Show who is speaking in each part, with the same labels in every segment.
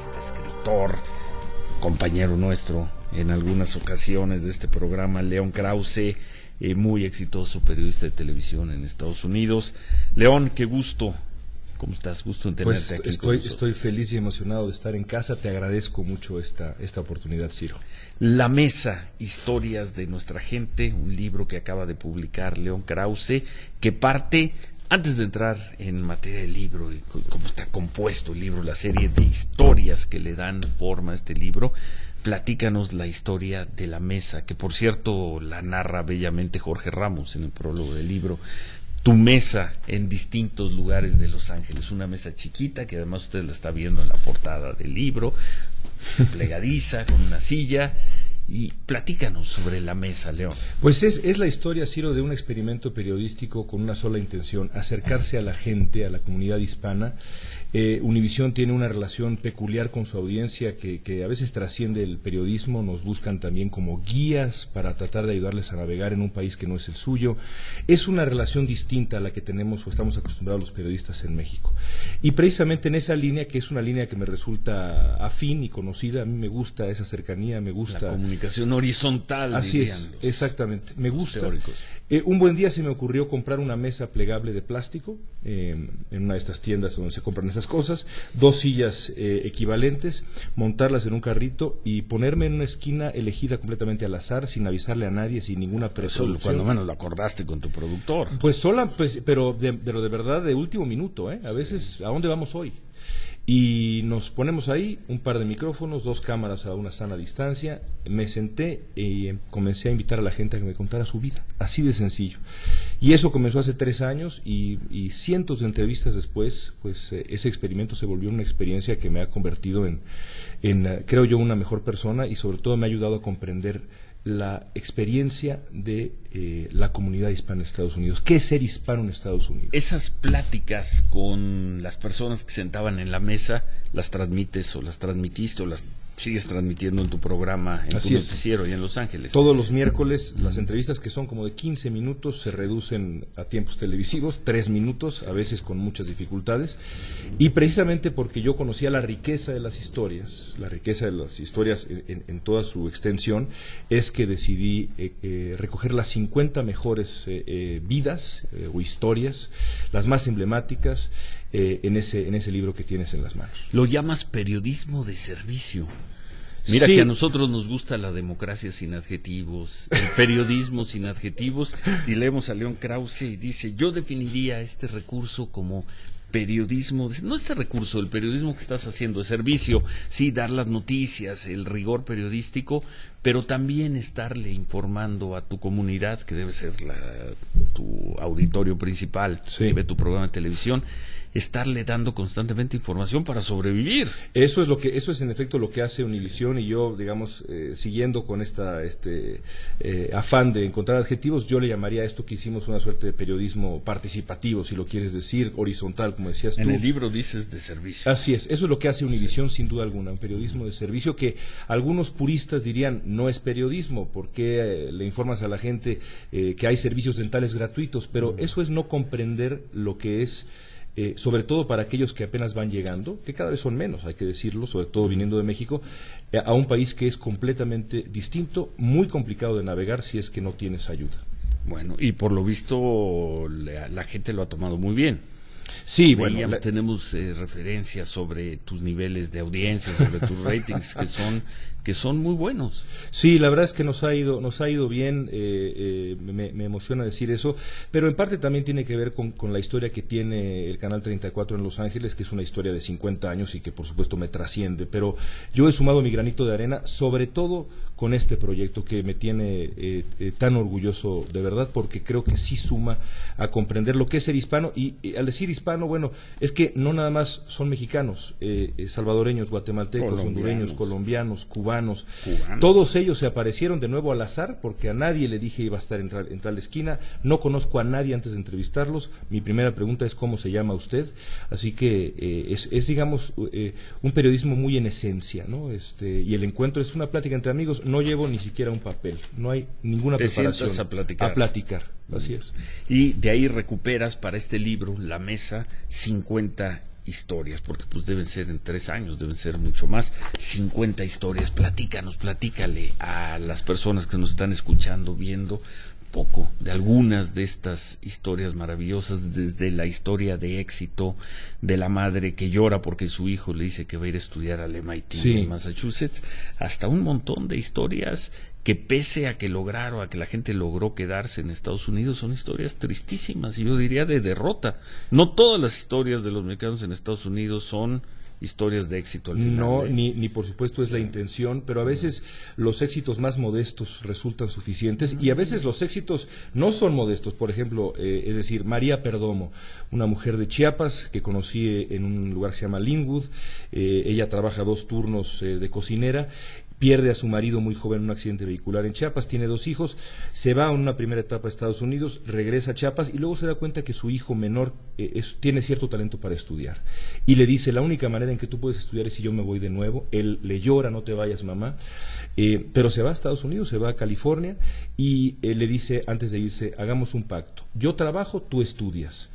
Speaker 1: periodista, escritor, compañero nuestro en algunas ocasiones de este programa, León Krause, muy exitoso periodista de televisión en Estados Unidos. León, qué gusto. ¿Cómo estás? Gusto en tenerte aquí.
Speaker 2: Estoy feliz y emocionado de estar en casa. Te agradezco mucho esta oportunidad, Ciro.
Speaker 1: La Mesa, historias de nuestra gente, un libro que acaba de publicar León Krause, que parte, antes de entrar en materia del libro y cómo está compuesto el libro, la serie de historias que le dan forma a este libro, platícanos la historia de La Mesa, que por cierto la narra bellamente Jorge Ramos en el prólogo del libro. Tu mesa en distintos lugares de Los Ángeles, una mesa chiquita que además usted la está viendo en la portada del libro, plegadiza, con una silla. Y platícanos sobre La Mesa, León.
Speaker 2: Pues es la historia, Ciro, de un experimento periodístico con una sola intención: acercarse a la gente, a la comunidad hispana. Univisión tiene una relación peculiar con su audiencia que a veces trasciende el periodismo. Nos buscan también como guías para tratar de ayudarles a navegar en un país que no es el suyo. Es una relación distinta a la que tenemos o estamos acostumbrados los periodistas en México. Y precisamente en esa línea, que es una línea que me resulta afín y conocida, a mí me gusta esa cercanía, me gusta
Speaker 1: la comunicación horizontal.
Speaker 2: Así es, exactamente, me gusta. Un buen día se me ocurrió comprar una mesa plegable de plástico en una de estas tiendas donde se compran esas cosas, 2 sillas equivalentes, montarlas en un carrito y ponerme en una esquina elegida completamente al azar, sin avisarle a nadie, sin ninguna preproducción.
Speaker 1: Cuando menos lo acordaste con tu productor.
Speaker 2: Pero de verdad de último minuto, a veces, ¿a dónde vamos hoy? Y nos ponemos ahí, un par de micrófonos, 2 cámaras a una sana distancia. Me senté y comencé a invitar a la gente a que me contara su vida, así de sencillo. Y eso comenzó hace 3 años y cientos de entrevistas después, pues ese experimento se volvió una experiencia que me ha convertido en creo yo, una mejor persona, y sobre todo me ha ayudado a comprender la experiencia de la comunidad hispana en Estados Unidos. ¿Qué es ser hispano en Estados Unidos?
Speaker 1: Esas pláticas con las personas que sentaban en la mesa, ¿las transmites o las transmitiste o las sigues transmitiendo en tu programa, en tu noticiero y en Los Ángeles?
Speaker 2: Todos los miércoles, las entrevistas, que son como de 15 minutos, se reducen a tiempos televisivos, 3 minutos, a veces con muchas dificultades. Y precisamente porque yo conocía la riqueza de las historias en toda su extensión, es que decidí recoger las 50 mejores vidas o historias, las más emblemáticas, en ese libro que tienes en las manos.
Speaker 1: Lo llamas periodismo de servicio. Mira, sí, que a nosotros nos gusta la democracia sin adjetivos, el periodismo sin adjetivos, y leemos a León Krause y dice: yo definiría este recurso como periodismo, no este recurso, el periodismo que estás haciendo de servicio, sí, dar las noticias, el rigor periodístico, pero también estarle informando a tu comunidad, que debe ser tu auditorio principal, sí, que ve tu programa de televisión, estarle dando constantemente información para sobrevivir.
Speaker 2: Eso es en efecto lo que hace Univisión, y yo, digamos, siguiendo con afán de encontrar adjetivos, yo le llamaría a esto que hicimos una suerte de periodismo participativo, si lo quieres decir, horizontal, como decías tú.
Speaker 1: En el libro dices de servicio.
Speaker 2: Así es, eso es lo que hace Univisión, sí, sin duda alguna, un periodismo de servicio que algunos puristas dirían: no es periodismo, ¿por qué le informas a la gente que hay servicios dentales gratuitos? Pero eso es no comprender lo que es, sobre todo para aquellos que apenas van llegando, que cada vez son menos, hay que decirlo, sobre todo viniendo de México, a un país que es completamente distinto, muy complicado de navegar si es que no tienes ayuda.
Speaker 1: Bueno, y por lo visto la gente lo ha tomado muy bien.
Speaker 2: Sí,
Speaker 1: tenemos referencias sobre tus niveles de audiencia, sobre tus ratings que son muy buenos.
Speaker 2: Sí, la verdad es que nos ha ido bien, me emociona decir eso, pero en parte también tiene que ver con la historia que tiene el Canal 34 en Los Ángeles, que es una historia de 50 años y que por supuesto me trasciende, pero yo he sumado mi granito de arena, sobre todo con este proyecto que me tiene tan orgulloso, de verdad, porque creo que sí suma a comprender lo que es ser hispano, y al decir hispano, bueno, es que no nada más son mexicanos, salvadoreños, guatemaltecos, hondureños, colombianos, cubanos, todos ellos se aparecieron de nuevo al azar, porque a nadie le dije iba a estar en tal esquina, no conozco a nadie antes de entrevistarlos, mi primera pregunta es: ¿cómo se llama usted? Así que es digamos, un periodismo muy en esencia, ¿no? Y el encuentro es una plática entre amigos, no llevo ni siquiera un papel, no hay ninguna preparación.
Speaker 1: Te sientas
Speaker 2: a platicar. Así es.
Speaker 1: Y de ahí recuperas para este libro, La Mesa, 50 historias, porque pues deben ser en 3 años, deben ser mucho más, 50 historias. Platícale a las personas que nos están escuchando, viendo poco de algunas de estas historias maravillosas, desde la historia de éxito de la madre que llora porque su hijo le dice que va a ir a estudiar al MIT en Massachusetts, hasta un montón de historias que, pese a que lograron, a que la gente logró quedarse en Estados Unidos, son historias tristísimas, y yo diría de derrota. No todas las historias de los mexicanos en Estados Unidos son historias de éxito al final.
Speaker 2: No, ni por supuesto es la intención, pero a veces los éxitos más modestos resultan suficientes, y a veces los éxitos no son modestos. Por ejemplo, es decir, María Perdomo, una mujer de Chiapas que conocí en un lugar que se llama Linwood. Ella trabaja 2 turnos de cocinera. Pierde a su marido muy joven en un accidente vehicular en Chiapas, tiene 2 hijos, se va en una primera etapa a Estados Unidos, regresa a Chiapas y luego se da cuenta que su hijo menor tiene cierto talento para estudiar. Y le dice, la única manera en que tú puedes estudiar es si yo me voy de nuevo. Él le llora, no te vayas, mamá. Pero se va a Estados Unidos, se va a California, y le dice, antes de irse, hagamos un pacto. Yo trabajo, tú estudias.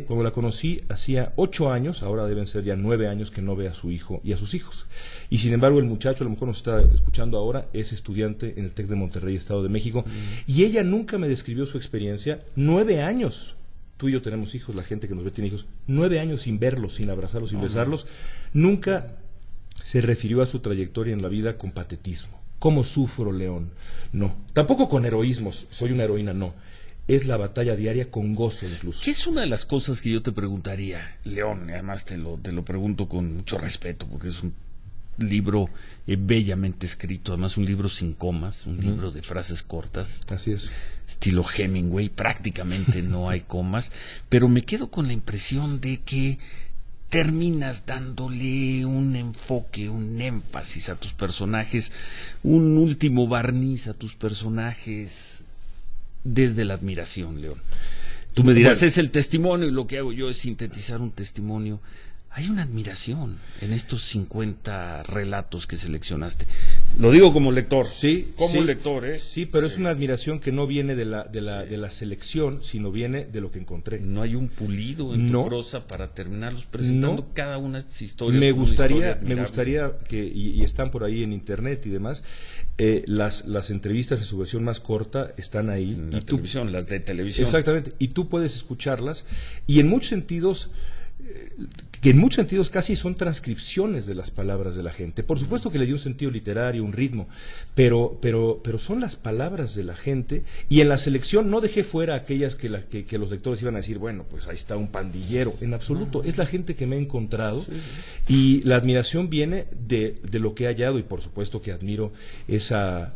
Speaker 2: Cuando la conocí, hacía 8 años, ahora deben ser ya 9 años que no ve a su hijo y a sus hijos. Y sin embargo, el muchacho, a lo mejor nos está escuchando ahora, es estudiante en el TEC de Monterrey, Estado de México, y ella nunca me describió su experiencia. 9 años. Tú y yo tenemos hijos, la gente que nos ve tiene hijos. 9 años sin verlos, sin abrazarlos, sin besarlos. Nunca se refirió a su trayectoria en la vida con patetismo. ¿Cómo sufro, León? No. Tampoco con heroísmos, soy una heroína, no. Es la batalla diaria con gozo incluso.
Speaker 1: ¿Qué es una de las cosas que yo te preguntaría, León? Además te lo pregunto con mucho respeto, porque es un libro bellamente escrito, además un libro sin comas, un libro de frases cortas.
Speaker 2: Así es.
Speaker 1: Estilo Hemingway, prácticamente no hay comas, pero me quedo con la impresión de que terminas dándole un enfoque, un énfasis a tus personajes, un último barniz a tus personajes desde la admiración, León. Tú me dirás, es el testimonio, y lo que hago yo es sintetizar un testimonio. Hay una admiración en estos 50 relatos que seleccionaste. Lo digo como lector.
Speaker 2: Sí,
Speaker 1: como lector, ¿eh?
Speaker 2: Sí, pero es una admiración que no viene de la selección, sino viene de lo que encontré.
Speaker 1: No hay un pulido en tu prosa para terminarlos presentando cada una de estas historias.
Speaker 2: Me gustaría que, y están por ahí en internet y demás, las entrevistas en su versión más corta están ahí.
Speaker 1: En la televisión, las de televisión.
Speaker 2: Exactamente, y tú puedes escucharlas, y en muchos sentidos casi son transcripciones de las palabras de la gente. Por supuesto que le dio un sentido literario, un ritmo, pero son las palabras de la gente, y en la selección no dejé fuera aquellas que los lectores iban a decir, bueno, pues ahí está un pandillero. En absoluto, es la gente que me he encontrado, y la admiración viene de lo que he hallado, y por supuesto que admiro esa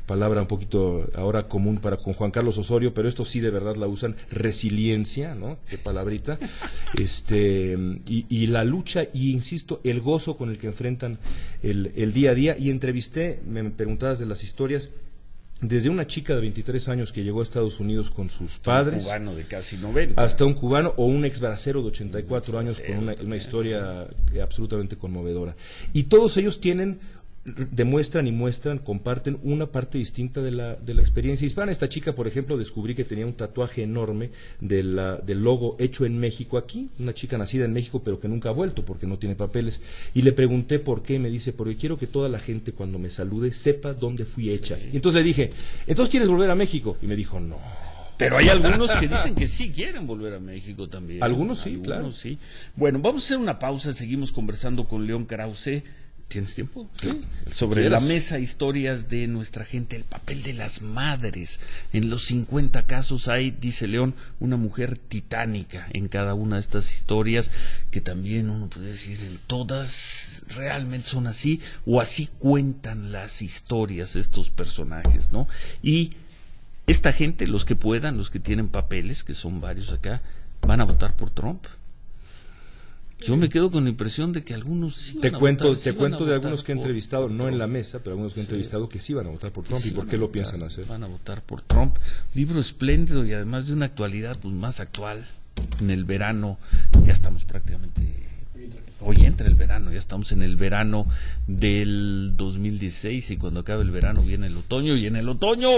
Speaker 2: palabra un poquito ahora común con Juan Carlos Osorio, pero esto sí de verdad la usan, resiliencia, ¿no? Qué palabrita. Y la lucha, y insisto, el gozo con el que enfrentan el día a día. Y entrevisté, me preguntabas de las historias, desde una chica de 23 años que llegó a Estados Unidos con sus padres,
Speaker 1: un cubano de casi 90,
Speaker 2: hasta un cubano, o un ex bracero de 84 años con una historia absolutamente conmovedora. Y todos ellos comparten una parte distinta de la experiencia hispana. Esta chica, por ejemplo, descubrí que tenía un tatuaje enorme del logo hecho en México aquí, una chica nacida en México pero que nunca ha vuelto porque no tiene papeles, y le pregunté por qué. Me dice, porque quiero que toda la gente cuando me salude sepa dónde fui hecha. Y entonces le dije, ¿entonces quieres volver a México? Y me dijo, no.
Speaker 1: Pero hay algunos que dicen que sí quieren volver a México también.
Speaker 2: Algunos sí, claro.
Speaker 1: Sí. Bueno, vamos a hacer una pausa, seguimos conversando con León Krause. ¿Tienes tiempo? Sí. Sobre la mesa, historias de nuestra gente, el papel de las madres. En los 50 casos hay, dice León, una mujer titánica en cada una de estas historias, que también uno puede decir, todas realmente son así, o así cuentan las historias estos personajes, ¿no? Y esta gente, los que puedan, los que tienen papeles, que son varios acá, van a votar por Trump. Yo me quedo con la impresión de que algunos sí
Speaker 2: van a votar. Te cuento de algunos que he entrevistado, no en la mesa, pero algunos que he entrevistado que sí van a votar por Trump. ¿Y por qué lo piensan hacer?
Speaker 1: Van a votar por Trump. Libro espléndido, y además de una actualidad pues más actual. En el verano, ya estamos prácticamente... Hoy entra el verano, ya estamos en el verano del 2016, y cuando acabe el verano viene el otoño, y en el otoño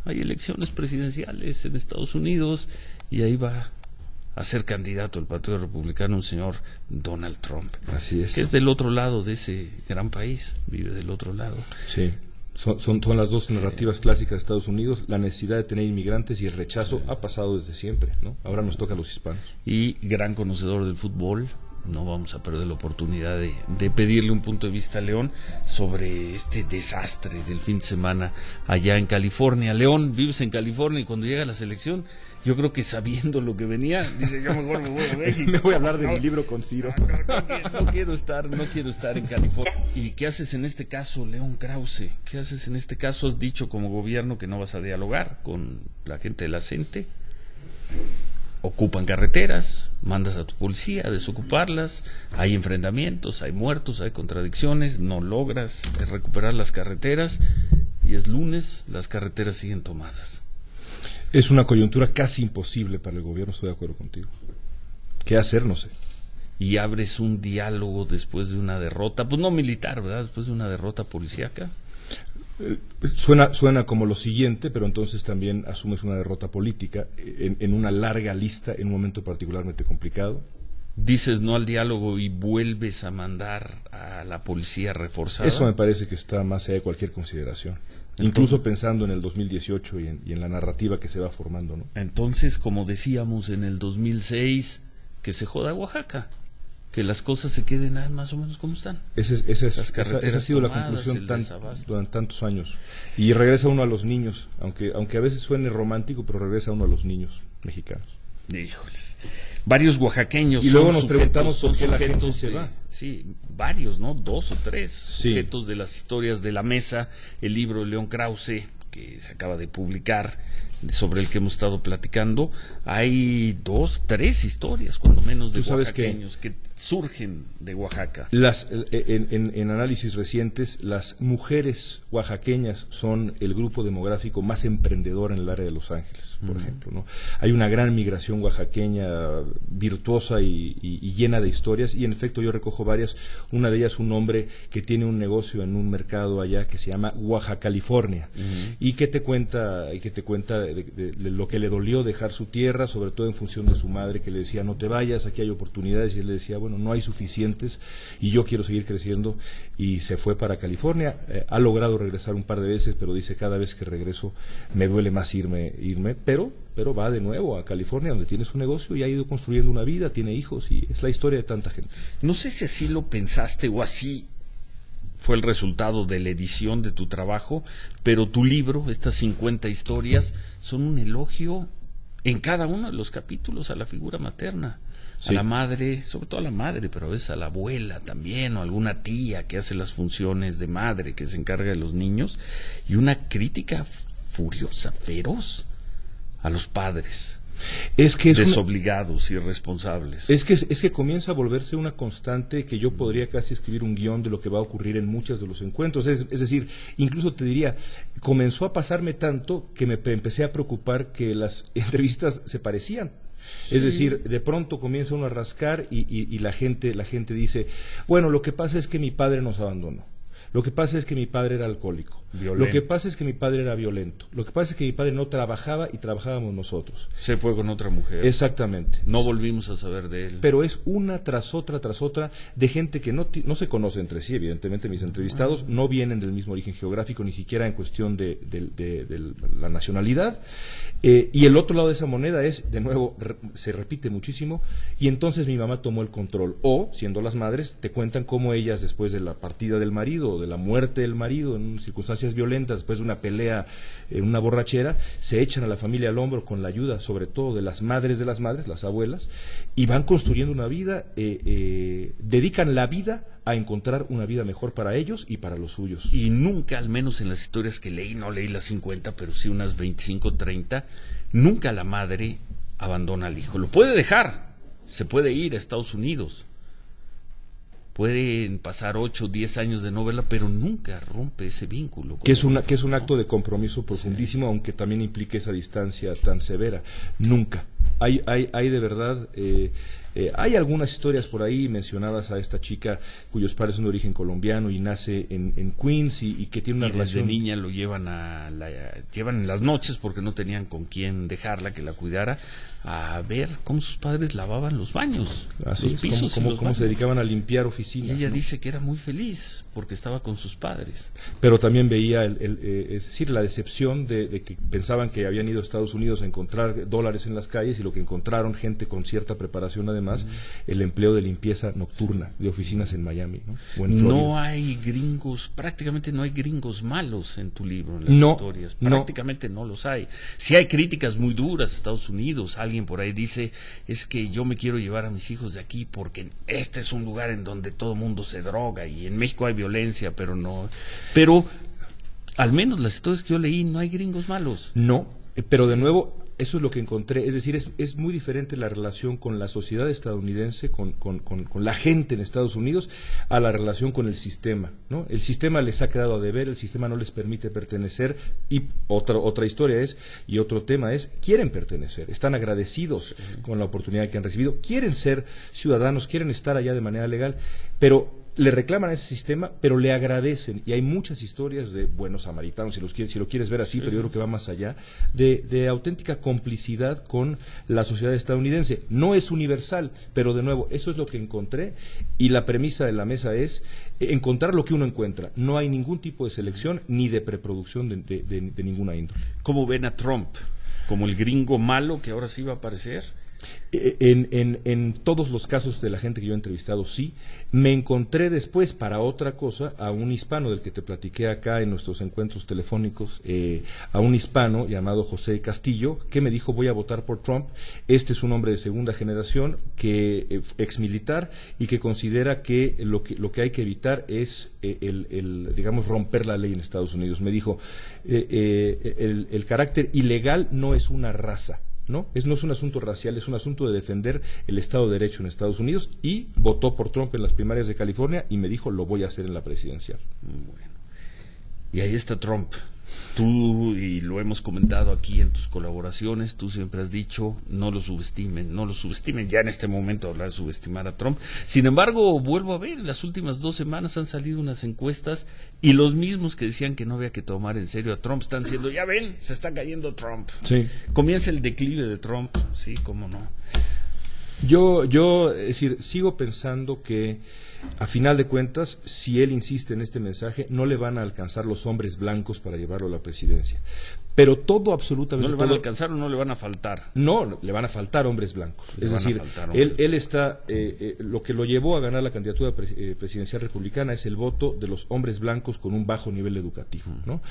Speaker 1: hay elecciones presidenciales en Estados Unidos, y ahí va a ser candidato del Partido Republicano un señor Donald Trump.
Speaker 2: Así es.
Speaker 1: Que es del otro lado de ese gran país, vive del otro lado.
Speaker 2: Sí. Son las dos narrativas clásicas de Estados Unidos. La necesidad de tener inmigrantes y el rechazo ha pasado desde siempre, ¿no? Ahora nos toca a los hispanos.
Speaker 1: Y gran conocedor del fútbol. No vamos a perder la oportunidad de pedirle un punto de vista a León sobre este desastre del fin de semana allá en California. León, vives en California y cuando llega la selección, yo creo que sabiendo lo que venía, dice, yo mejor me voy a México.
Speaker 2: Me voy a hablar de mi libro con Ciro.
Speaker 1: No quiero estar en California. ¿Y qué haces en este caso, León Krause? ¿Qué haces en este caso? Has dicho como gobierno que no vas a dialogar con la gente de la CENTE. Ocupan carreteras, mandas a tu policía a desocuparlas, hay enfrentamientos, hay muertos, hay contradicciones, no logras recuperar las carreteras y es lunes, las carreteras siguen tomadas.
Speaker 2: Es una coyuntura casi imposible para el gobierno, estoy de acuerdo contigo. ¿Qué hacer? No sé.
Speaker 1: Y abres un diálogo después de una derrota, pues no militar, ¿verdad? Después de una derrota policíaca.
Speaker 2: Suena como lo siguiente, pero entonces también asumes una derrota política en una larga lista, en un momento particularmente complicado.
Speaker 1: Dices no al diálogo y vuelves a mandar a la policía reforzada.
Speaker 2: Eso me parece que está más allá de cualquier consideración. Entonces, incluso pensando en el 2018 y en la narrativa que se va formando, ¿no?
Speaker 1: Entonces, como decíamos en el 2006, que se joda Oaxaca. Que las cosas se queden más o menos como están.
Speaker 2: Esa ha sido la conclusión durante tantos años. Y regresa uno a los niños, aunque a veces suene romántico, pero regresa uno a los niños mexicanos.
Speaker 1: Híjoles. Varios oaxaqueños.
Speaker 2: Y luego nos preguntamos por qué la gente se va.
Speaker 1: Sí, varios, ¿no? 2 o 3 sujetos de las historias de la mesa. El libro de León Krause, que se acaba de publicar, sobre el que hemos estado platicando, hay 2, 3 historias, cuando menos, de oaxaqueños que surgen de Oaxaca.
Speaker 2: En análisis recientes, las mujeres oaxaqueñas son el grupo demográfico más emprendedor en el área de Los Ángeles, por ejemplo, ¿no? Hay una gran migración oaxaqueña virtuosa y llena de historias, y en efecto yo recojo varias. Una de ellas, un hombre que tiene un negocio en un mercado allá que se llama Oaxaca, California, y que te cuenta de lo que le dolió dejar su tierra, sobre todo en función de su madre, que le decía no te vayas, aquí hay oportunidades, y él le decía bueno, no hay suficientes y yo quiero seguir creciendo, y se fue para California. Ha logrado regresar un par de veces, pero dice cada vez que regreso me duele más irme, pero va de nuevo a California, donde tiene su negocio y ha ido construyendo una vida, tiene hijos, y es la historia de tanta gente.
Speaker 1: No sé si así lo pensaste o así fue el resultado de la edición de tu trabajo, pero tu libro, estas 50 historias, son un elogio en cada uno de los capítulos a la figura materna, a la madre, sobre todo a la madre, pero a veces a la abuela también, o alguna tía que hace las funciones de madre, que se encarga de los niños, y una crítica furiosa, feroz, a los padres. Desobligados, irresponsables.
Speaker 2: Es que comienza a volverse una constante que yo podría casi escribir un guión de lo que va a ocurrir en muchos de los encuentros. Es decir, incluso te diría, comenzó a pasarme tanto que me empecé a preocupar que las entrevistas se parecían. Sí. Es decir, de pronto comienza uno a rascar y la gente dice, bueno, lo que pasa es que mi padre nos abandonó. Lo que pasa es que mi padre era alcohólico. Violento. Lo que pasa es que mi padre era violento. Lo que pasa es que mi padre no trabajaba y trabajábamos nosotros.
Speaker 1: Se fue con otra mujer.
Speaker 2: Exactamente.
Speaker 1: No volvimos a saber de él.
Speaker 2: Pero es una tras otra de gente que no se conoce entre sí. Evidentemente mis entrevistados no vienen del mismo origen geográfico, ni siquiera en cuestión de la nacionalidad. Y el otro lado de esa moneda es, de nuevo, se repite muchísimo, y entonces mi mamá tomó el control. O, siendo las madres, te cuentan cómo ellas, después de la partida del marido, o de la muerte del marido, en circunstancias violentas, después de una pelea en una borrachera, se echan a la familia al hombro con la ayuda, sobre todo, de las madres, las abuelas, y van construyendo una vida, dedican la vida a encontrar una vida mejor para ellos y para los suyos.
Speaker 1: Y nunca, al menos en las historias que leí, no leí las 50, pero sí unas 25, 30, nunca la madre abandona al hijo. Lo puede dejar, se puede ir a Estados Unidos, pueden pasar 8 o 10 años de novela, pero nunca rompe ese vínculo.
Speaker 2: Que es un acto de compromiso profundísimo, sí, aunque también implique esa distancia tan severa. Nunca. Hay de verdad... hay algunas historias por ahí, mencionabas a esta chica cuyos padres son de origen colombiano y nace en Queens y que tiene una relación.
Speaker 1: Desde niña lo llevan en las noches porque no tenían con quién dejarla, que la cuidara, a ver cómo sus padres lavaban los baños,
Speaker 2: Así
Speaker 1: los
Speaker 2: es,
Speaker 1: pisos,
Speaker 2: cómo se dedicaban a limpiar
Speaker 1: y
Speaker 2: oficinas.
Speaker 1: ella
Speaker 2: ¿no?
Speaker 1: dice que era muy feliz porque estaba con sus padres.
Speaker 2: Pero también veía, es decir, la decepción de que pensaban que habían ido a Estados Unidos a encontrar dólares en las calles y lo que encontraron, gente con cierta preparación además, el empleo de limpieza nocturna de oficinas en Miami, ¿no? O en Florida.
Speaker 1: No hay gringos, prácticamente no hay gringos malos en tu libro, en las
Speaker 2: No,
Speaker 1: historias, prácticamente no los hay. Sí hay críticas muy duras a Estados Unidos, alguien por ahí dice, es que yo me quiero llevar a mis hijos de aquí porque este es un lugar en donde todo mundo se droga y en México hay violencia, pero no, pero al menos las historias que yo leí no hay gringos malos.
Speaker 2: No, pero de nuevo, eso es lo que encontré, es decir, es muy diferente la relación con la sociedad estadounidense, con la gente en Estados Unidos, a la relación con el sistema, ¿no? El sistema les ha quedado a deber, el sistema no les permite pertenecer, y otra historia es, y otro tema es, quieren pertenecer, están agradecidos con la oportunidad que han recibido, quieren ser ciudadanos, quieren estar allá de manera legal, pero le reclaman a ese sistema, pero le agradecen, y hay muchas historias de buenos samaritanos, si lo quieres ver así, pero yo creo que va más allá, de auténtica complicidad con la sociedad estadounidense. No es universal, pero de nuevo, eso es lo que encontré, y la premisa de la mesa es encontrar lo que uno encuentra. No hay ningún tipo de selección ni de preproducción de ninguna índole.
Speaker 1: ¿Cómo ven a Trump? ¿Como el gringo malo que ahora sí va a aparecer?
Speaker 2: En todos los casos de la gente que yo he entrevistado, sí. Me encontré después, para otra cosa, a un hispano del que te platiqué acá en nuestros encuentros telefónicos, a un hispano llamado José Castillo, que me dijo, voy a votar por Trump. Este es un hombre de segunda generación, que exmilitar, y que considera que lo que hay que evitar es digamos, romper la ley en Estados Unidos. Me dijo, el carácter ilegal no es una raza. No es un asunto racial, es un asunto de defender el Estado de Derecho en Estados Unidos, y votó por Trump en las primarias de California y me dijo, lo voy a hacer en la presidencial.
Speaker 1: Bueno, y ahí está Trump. Tú, y lo hemos comentado aquí en tus colaboraciones, tú siempre has dicho, no lo subestimen, ya en este momento hablar de subestimar a Trump. Sin embargo, vuelvo a ver, en las últimas 2 semanas han salido unas encuestas y los mismos que decían que no había que tomar en serio a Trump están diciendo, ya ven, se está cayendo Trump.
Speaker 2: Sí.
Speaker 1: Comienza el declive de Trump, sí, cómo no.
Speaker 2: Yo, es decir, sigo pensando que a final de cuentas, si él insiste en este mensaje, no le van a alcanzar los hombres blancos para llevarlo a la presidencia. Pero todo, absolutamente
Speaker 1: ¿No le van
Speaker 2: todo,
Speaker 1: a alcanzar o no le van a faltar?
Speaker 2: No, le van a faltar hombres blancos. Es decir, él está, lo que lo llevó a ganar la candidatura presidencial republicana es el voto de los hombres blancos con un bajo nivel educativo, ¿no?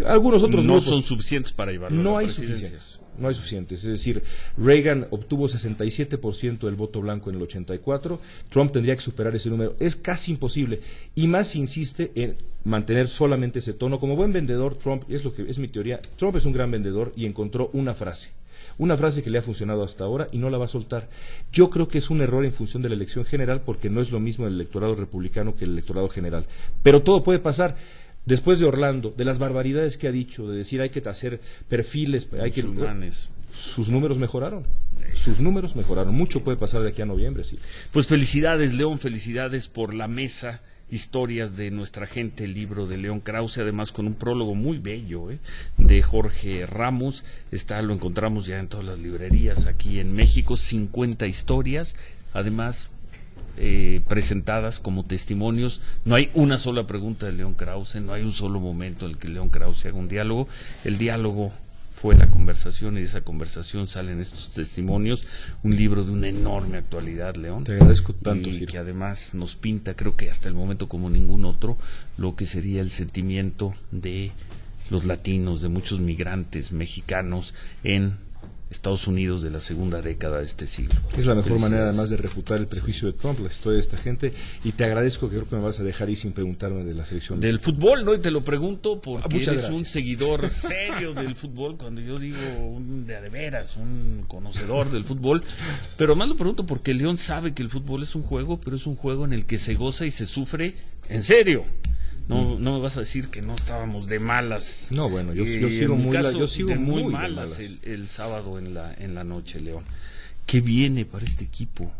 Speaker 2: Algunos otros
Speaker 1: no
Speaker 2: grupos
Speaker 1: son suficientes para llevarlo a la presidencia.
Speaker 2: No hay suficientes. Es decir, Reagan obtuvo 67% del voto blanco en el 84, Trump tendría que superar ese número. Es casi imposible, y más si insiste en mantener solamente ese tono. Como buen vendedor, Trump, es lo que es mi teoría, Trump es un gran vendedor y encontró una frase que le ha funcionado hasta ahora y no la va a soltar. Yo creo que es un error en función de la elección general, porque no es lo mismo el electorado republicano que el electorado general. Pero todo puede pasar. Después de Orlando, de las barbaridades que ha dicho, de decir hay que hacer perfiles, sus números mejoraron. Mucho puede pasar de aquí a noviembre, sí.
Speaker 1: Pues felicidades, León, felicidades por la mesa Historias de nuestra gente, el libro de León Krause, además con un prólogo muy bello, de Jorge Ramos. Lo encontramos ya en todas las librerías aquí en México, 50 historias, además presentadas como testimonios. No hay una sola pregunta de León Krause, no hay un solo momento en el que León Krause haga un diálogo. El diálogo fue la conversación, y de esa conversación salen estos testimonios. Un libro de una enorme actualidad, León.
Speaker 2: Te agradezco tanto,
Speaker 1: y
Speaker 2: Ciro,
Speaker 1: que además nos pinta, creo que hasta el momento como ningún otro, lo que sería el sentimiento de los latinos, de muchos migrantes mexicanos en Estados Unidos de la segunda década de este siglo.
Speaker 2: Es la mejor manera, además, de refutar el prejuicio de Trump, la historia de esta gente, y te agradezco, que creo que me vas a dejar ir sin preguntarme de la selección
Speaker 1: del fútbol, ¿no? Y te lo pregunto porque eres
Speaker 2: gracias.
Speaker 1: Un seguidor serio del fútbol, cuando yo digo de veras, un conocedor del fútbol, pero más lo pregunto porque León sabe que el fútbol es un juego, pero es un juego en el que se goza y se sufre en serio. No me vas a decir que no estábamos de malas.
Speaker 2: No, bueno, yo sigo muy
Speaker 1: malas el sábado en la noche, León. ¿Qué viene para este equipo?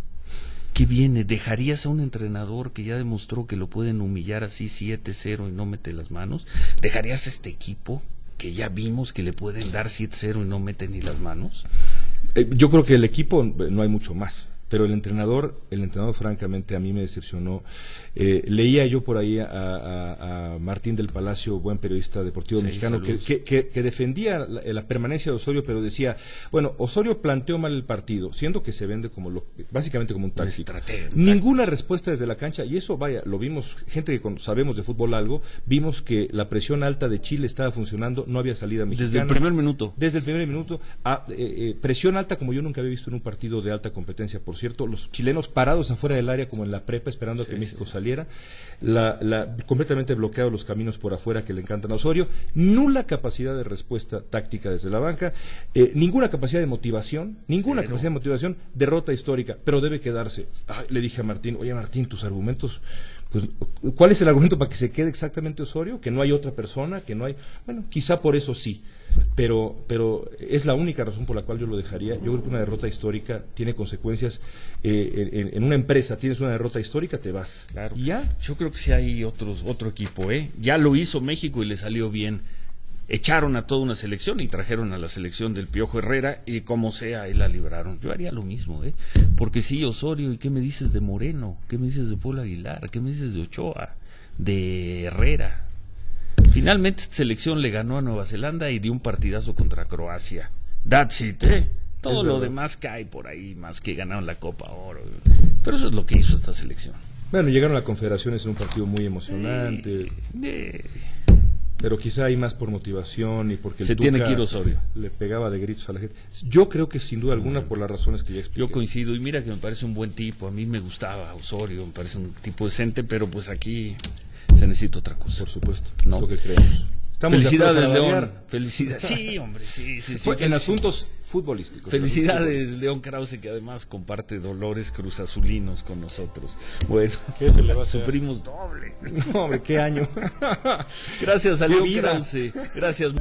Speaker 1: ¿Qué viene? ¿Dejarías a un entrenador que ya demostró que lo pueden humillar así 7-0 y no mete las manos? ¿Dejarías a este equipo que ya vimos que le pueden dar 7-0 y no mete ni las manos?
Speaker 2: Yo creo que el equipo no hay mucho más. Pero el entrenador francamente a mí me decepcionó. Leía yo por ahí a Martín del Palacio, buen periodista deportivo mexicano, que defendía la permanencia de Osorio, pero decía, bueno, Osorio planteó mal el partido, siendo que se vende básicamente como un táctico. Ninguna respuesta desde la cancha, y eso, vaya, lo vimos, gente que sabemos de fútbol algo, vimos que la presión alta de Chile estaba funcionando, no había salida mexicana.
Speaker 1: Desde el primer minuto.
Speaker 2: Desde el primer minuto, presión alta como yo nunca había visto en un partido de alta competencia, por cierto, los chilenos parados afuera del área como en la prepa esperando a que México saliera, completamente bloqueados los caminos por afuera que le encantan a Osorio, nula capacidad de respuesta táctica desde la banca, ninguna capacidad de motivación, derrota histórica, pero debe quedarse. Le dije a Martín, oye Martín, tus argumentos, pues, ¿cuál es el argumento para que se quede exactamente Osorio? Que no hay otra persona, que no hay, bueno, quizá por eso sí. Pero es la única razón por la cual yo lo dejaría. Yo creo que una derrota histórica tiene consecuencias. En una empresa tienes una derrota histórica, te vas.
Speaker 1: Claro.
Speaker 2: ¿Y ya?
Speaker 1: Yo creo que sí hay otro equipo, ya lo hizo México y le salió bien. Echaron a toda una selección y trajeron a la selección del Piojo Herrera y como sea, ahí la libraron. Yo haría lo mismo, porque sí, Osorio, ¿y qué me dices de Moreno? ¿Qué me dices de Paul Aguilar? ¿Qué me dices de Ochoa? ¿De Herrera? Finalmente esta selección le ganó a Nueva Zelanda y dio un partidazo contra Croacia. That's it, Todo lo demás cae por ahí, más que ganaron la Copa Oro. Pero eso es lo que hizo esta selección.
Speaker 2: Bueno, llegaron a Confederaciones en un partido muy emocionante. Pero quizá hay más por motivación y porque el
Speaker 1: Tuca tiene que ir Osorio.
Speaker 2: Le pegaba de gritos a la gente. Yo creo que sin duda alguna por las razones que ya expliqué.
Speaker 1: Yo coincido y mira que me parece un buen tipo. A mí me gustaba Osorio, me parece un tipo decente, pero pues aquí se necesita otra cosa.
Speaker 2: Por supuesto, no. Es lo que creemos.
Speaker 1: Felicidades, León. Felicidades. Sí, hombre, sí.
Speaker 2: En asuntos futbolísticos.
Speaker 1: Felicidades, León Krause, que además comparte dolores cruzazulinos con nosotros. Bueno,
Speaker 2: ¿qué se le va a
Speaker 1: sufrimos doble.
Speaker 2: No, hombre, qué año.
Speaker 1: Gracias a León Krause. Gracias.